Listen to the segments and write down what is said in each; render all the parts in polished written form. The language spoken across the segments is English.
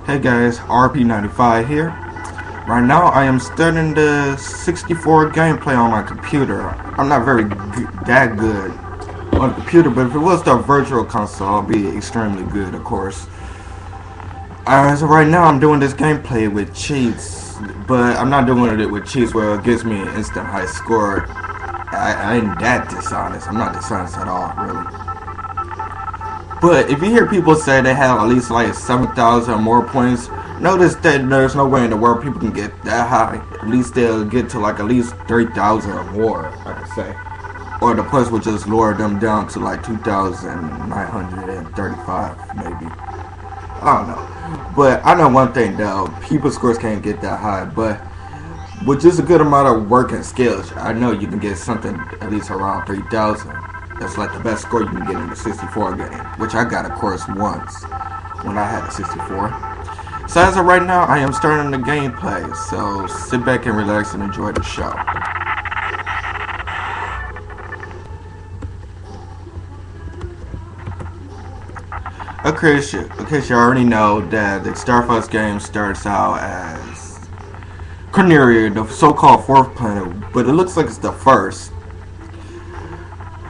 Hey guys, RP95 here. Right now I am studying the 64 gameplay on my computer. I'm not that good on the computer, but if it was the virtual console, I'd be extremely good, of course. So right now I'm doing this gameplay with cheats, but I'm not doing it with cheats where it gives me an instant high score. I ain't that dishonest. I'm not dishonest at all, really. But if you hear people say they have at least like 7,000 or more points, notice that there's no way in the world people can get that high. At least they'll get to like at least 3,000 or more, I could say. Or the points would just lower them down to like 2,935 maybe. I don't know. But I know one thing though, people's scores can't get that high, but with just a good amount of work and skills, I know you can get something at least around 3,000. That's like the best score you can get in the 64 game, which I got, of course, once when I had a 64. So as of right now, I am starting the gameplay, so sit back and relax and enjoy the show. Okay, you already know that the Star Fox game starts out as Coneria, the so-called fourth planet, but it looks like it's the first.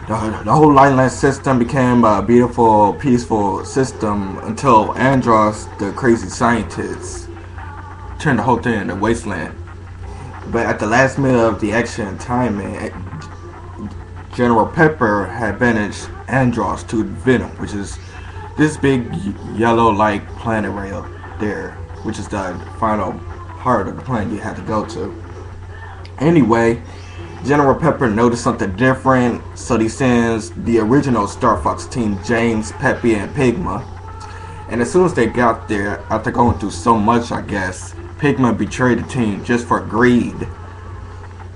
The whole Lineland system became a beautiful, peaceful system until Andros, the crazy scientist, turned the whole thing into wasteland. But at the last minute of the action and timing, General Pepper had banished Andros to Venom, which is this big yellow-like planet right there, which is the final part of the planet you had to go to. Anyway, General Pepper noticed something different, so he sends the original Star Fox team, James, Peppy, and Pigma. And as soon as they got there, after going through so much, I guess, Pigma betrayed the team just for greed.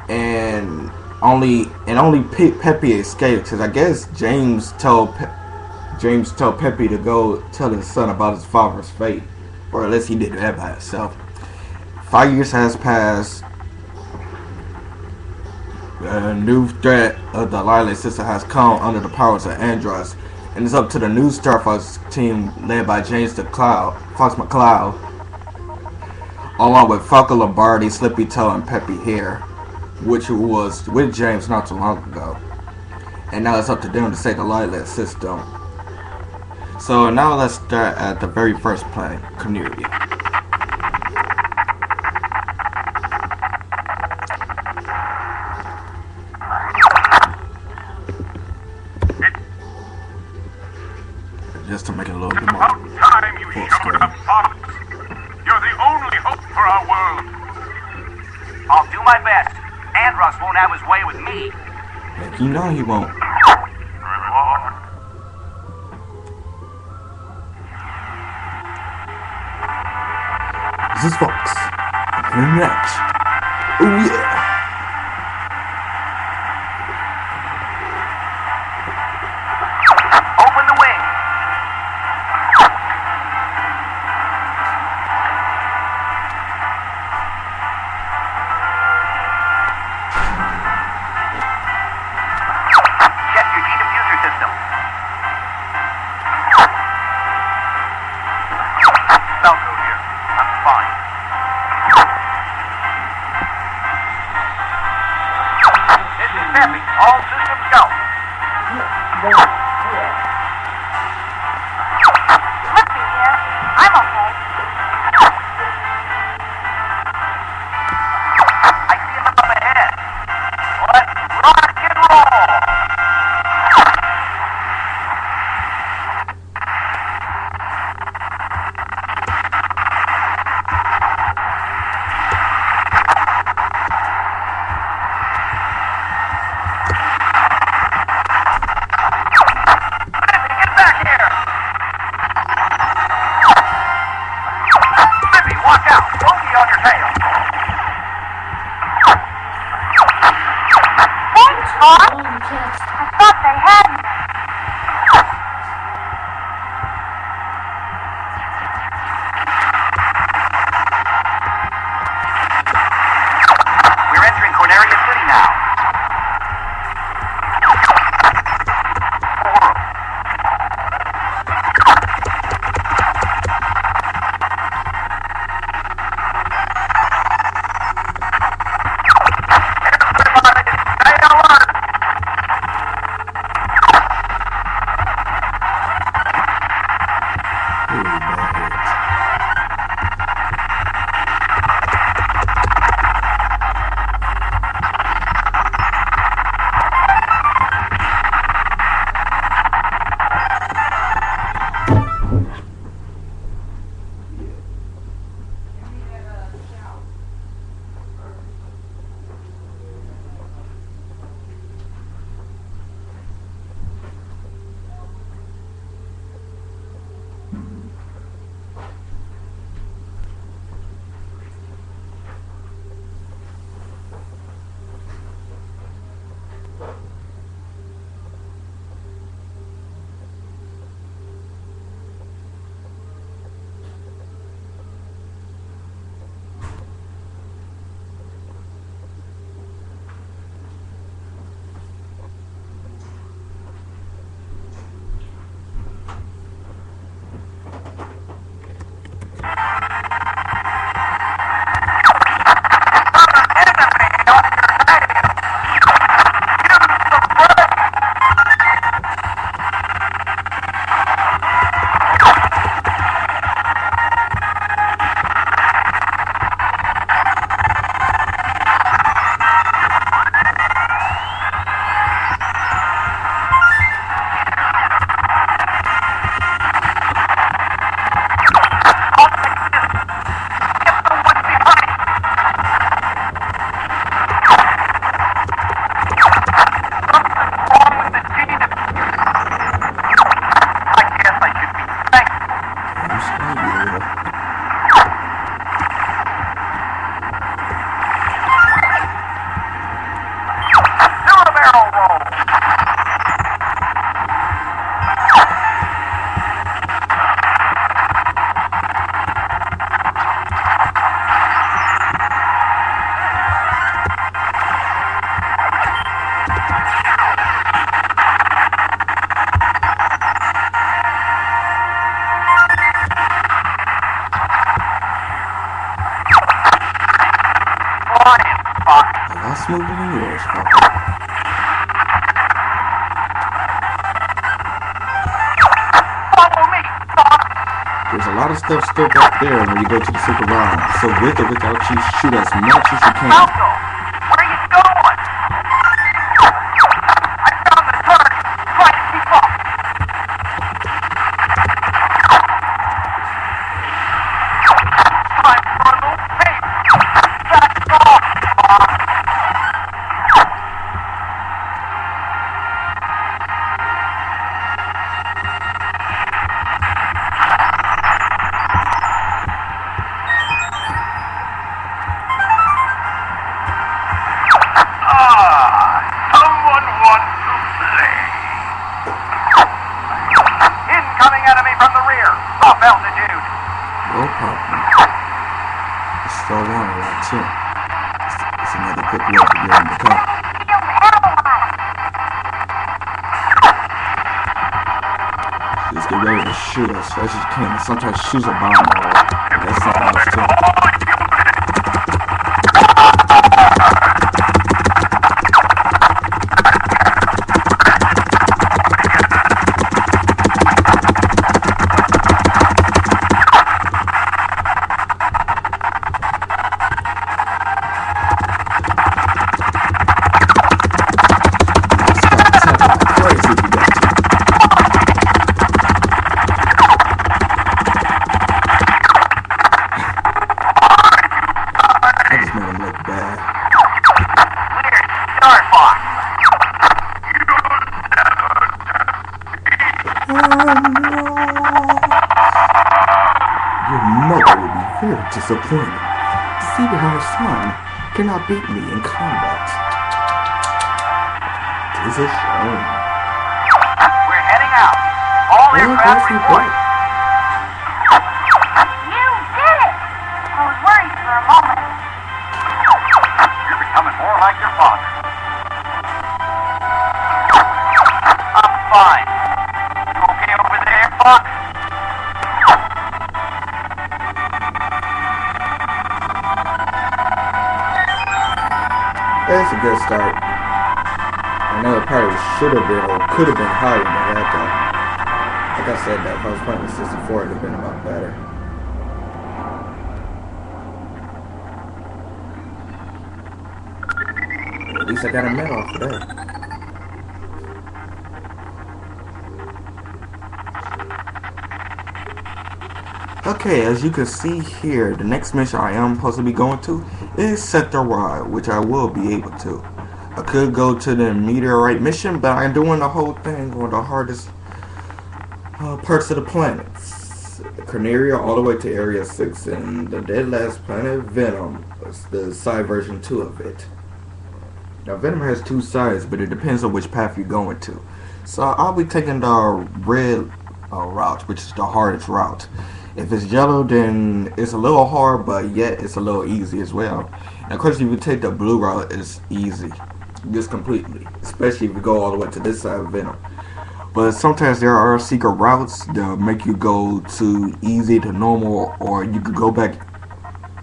And only Peppy escaped, because I guess James told Peppy to go tell his son about his father's fate, or at least he did that by himself. 5 years has passed. A new threat of the Lineland system has come under the powers of Andros, and it's up to the new Star Fox team led by James Fox McCloud, along with Falco Lombardi, Slippy Toe, and Peppy Hare, which was with James not too long ago. And now it's up to them to save the Lineland system. So now let's start at the very first planet, Coneria. Just to make it a little bit more. About time you showed up, Fox. You're the only hope for our world. I'll do my best. Andros won't have his way with me. Heck, you know he won't. This is Fox. I'm next. Oh yeah. Open the wing. Check your diffuser system. Falco here. I'm fine. This is Peppy. All systems go. Slippy here. I'm okay. I see him up ahead. Let's rock and roll. Get back here. Slippy, watch out. Bogey on your tail. Thanks, Fox. I thought they had me. We're entering Coneria City now. Horrible. bad hit. That's moving in yours, Papa. Follow me, Fox. There's a lot of stuff still back there when you go to the super round. So with or without you, shoot as much as you can. Malcolm, where are you going? I found the target. Try to keep up. Time for a little pace. That's off, Fox. Someone wants to play. Incoming enemy from the rear. Off altitude. No problem. It's still on a lot too. It's another quick way to get in the car. Just get ready to shoot as fast as you can. Sometimes shoot a bomb or that's something else too. Disappointed to see that our son cannot beat me in combat. It is a shame. We're heading out. All aircraft reporting. You did it! I was worried for a moment. You're becoming more like your father. I'm fine. You okay over there, Fox? That's a good start. I know it probably should have been or could have been higher than that though. Like I said, that if I was playing the 64, it'd have been a lot better. At least I got a medal off of that. Okay, as you can see here, the next mission I am supposed to be going to is Sector Y, which I will be able to. I could go to the meteorite mission, but I'm doing the whole thing on the hardest parts of the planets. Coneria all the way to Area 6, and the dead last planet, Venom, is the side version 2 of it. Now, Venom has two sides, but it depends on which path you're going to. So I'll be taking the red route, which is the hardest route. If it's yellow, then it's a little hard, but yet it's a little easy as well. And of course, if you take the blue route, it's easy, just completely. Especially if you go all the way to this side of Venom. But sometimes there are secret routes that make you go to easy to normal, or you could go back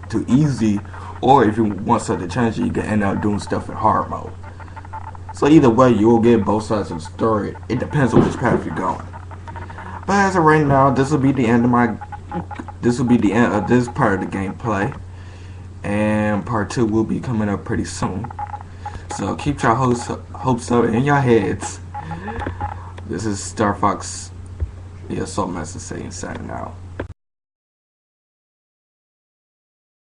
to easy, or if you want something to change it, you can end up doing stuff in hard mode. So either way, you will get both sides of the story. It depends on which path you're going. But as of right now, this will be the end of this part of the gameplay, and part 2 will be coming up pretty soon. So keep your hopes up in your heads. This is Star Fox, the Assault Master, saying signing out.